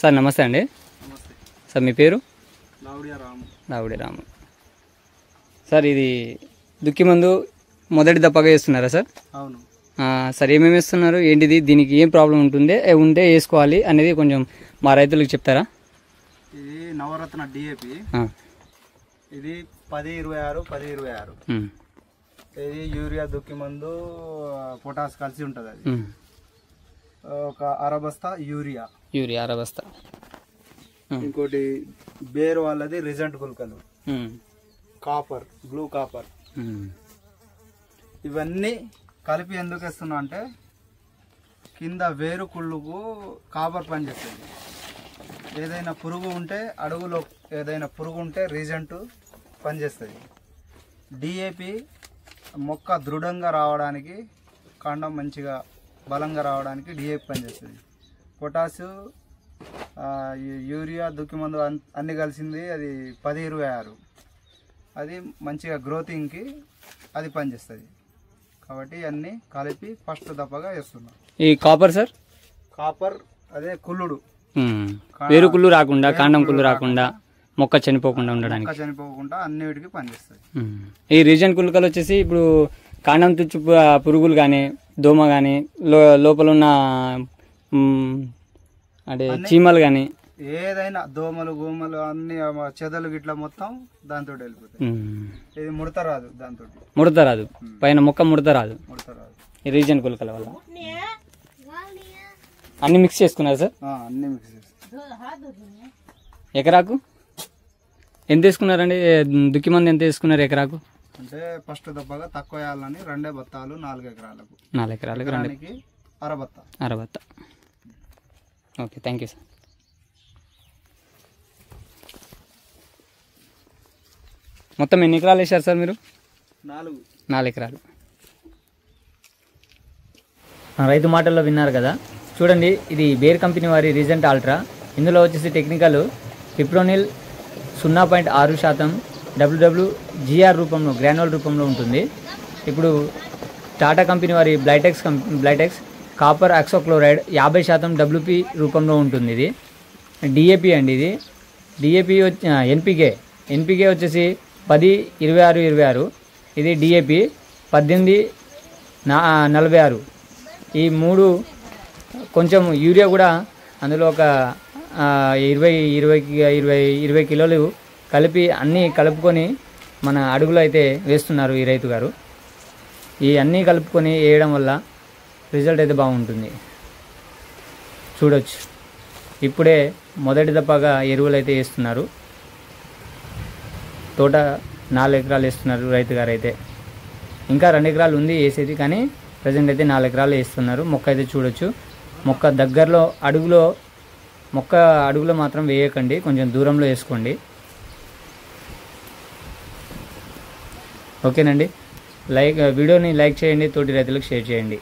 Sir నమస్తే అండి. నమస్తే సార్ మీ పేరు? లావుడి రాము. సార్ ఇది దుక్కి మందు మొదటి దప్పగా వేస్తున్నారా సార్? అవును సార్ ఏమేమి వేస్తున్నారు, ఏంటిది, దీనికి ఏం ప్రాబ్లం ఉంటే వేసుకోవాలి అనేది కొంచెం మా రైతులకు చెప్తారా? ఇది నవరత్న డిఏపి. ఇది 10-26-10-26. ఇది యూరియా దుక్కి మందు పొటాస్ కలిసి ఉంటుంది. అది ఒక అరబస్తా యూరియా అరబస్తా. ఇంకోటి బేర్ వాళ్ళది రిజెంట్ గుల్కలు, కాపర్, బ్లూ కాపర్. ఇవన్నీ కలిపి ఎందుకు వేస్తున్నా అంటే కింద వేరు కుళ్ళుకు కాపర్ పనిచేస్తుంది. ఏదైనా పురుగు ఉంటే అడుగులో ఏదైనా పురుగు ఉంటే రీజెంట్ పనిచేస్తుంది. డిఏపి మొక్క దృఢంగా రావడానికి, కాండం మంచిగా బలంగా రావడానికి డిఏపి పనిచేస్తుంది. పొటాసు యూరియా దుక్కి మందు అన్నీ కలిసింది అది 10-26. అది మంచిగా గ్రోతింగ్కి అది పనిచేస్తుంది. కాబట్టి అన్నీ కలిపి ఫస్ట్ దప్పగా వేస్తున్నాం. ఈ కాపర్ సార్? కాపర్ అదే కుళ్ళుడు, వేరు కుళ్ళు రాకుండా, కాండం కుళ్ళు రాకుండా, మొక్క చనిపోకుండా ఉండడానికి, మొక్క చనిపోకుండా అన్నిటికీ పనిచేస్తుంది. ఈ రీజన్ కుళ్ళకలు వచ్చేసి ఇప్పుడు కాండం తుచ్చు పురుగులు కానీ, దోమ కానీ, లోపల ఉన్న అంటే చీమలు కానీ, ఏదైనా దోమలు గోమలు అన్ని చెదలు గిట్లా మొత్తం దాంతో వెళ్ళిపోతాయి. ఇది ముడత రాదు, దాంతో ముడత రాదు, పైన మొక్క ముడత రాదు ఈ రీజన్ కుళ్ళకల వల్ల. అన్ని మిక్స్ చేసుకున్నారు సార్? అన్ని మిక్స్ చేసుకున్నారు. ఎకరాకు ఎంత వేసుకున్నారండి? దుక్కి మంది ఎంత వేసుకున్నారు ఎకరాకు? అంటే ఫస్ట్ దప్పగా తక్కువ వేయాలని 2 బత్తాలు 4 ఎకరాలకు. 4 ఎకరాలకు అరబత్త. Okay, thank you sir. మొత్తం ఎన్ని ఎకరాలు వేసారు సార్ మీరు? 4 ఎకరాలు. రైతు మాటల్లో విన్నారు కదా. చూడండి, ఇది బేర్ కంపెనీ వారి రీజెంట్ అల్ట్రా. ఇందులో వచ్చేసి టెక్నికల్ పిప్రోనిల్ 0.6% WWGR రూపంలో, గ్రాన్యుల్ రూపంలో ఉంటుంది. ఇప్పుడు టాటా కంపెనీ వారి బ్లైటెక్స్ కాపర్ ఆక్సోక్లోరైడ్ 50% WP రూపంలో ఉంటుంది. ఇది డిఏపి అండి. ఇది డిఏపి ఎన్పికే వచ్చేసి 10-26-26. ఇది డిఏపి 18-46. ఈ 3 కొంచెం యూరియా కూడా అందులో ఒక 20 కిలోలు కలిపి అన్నీ కలుపుకొని మన అడుగులో అయితే వేస్తున్నారు ఈ రైతు గారు. ఈ అన్నీ కలుపుకొని వేయడం వల్ల రిజల్ట్ అయితే బాగుంటుంది. చూడొచ్చు, ఇప్పుడే మొదటి దప్పగా ఎరువులు అయితే వేస్తున్నారు. తోట 4 ఎకరాలు వేస్తున్నారు రైతు గారు అయితే. ఇంకా 2 ఎకరాలు ఉంది వేసేది, కానీ ప్రజెంట్ అయితే 4 ఎకరాలు వేస్తున్నారు. మొక్క అయితే చూడొచ్చు, మొక్క దగ్గరలో అడుగులో మాత్రం వేయకండి, కొంచెం దూరంలో వేసుకోండి. ఓకేనండి. వీడియోని లైక్ చేయండి, తోటి రైతులకు షేర్ చేయండి.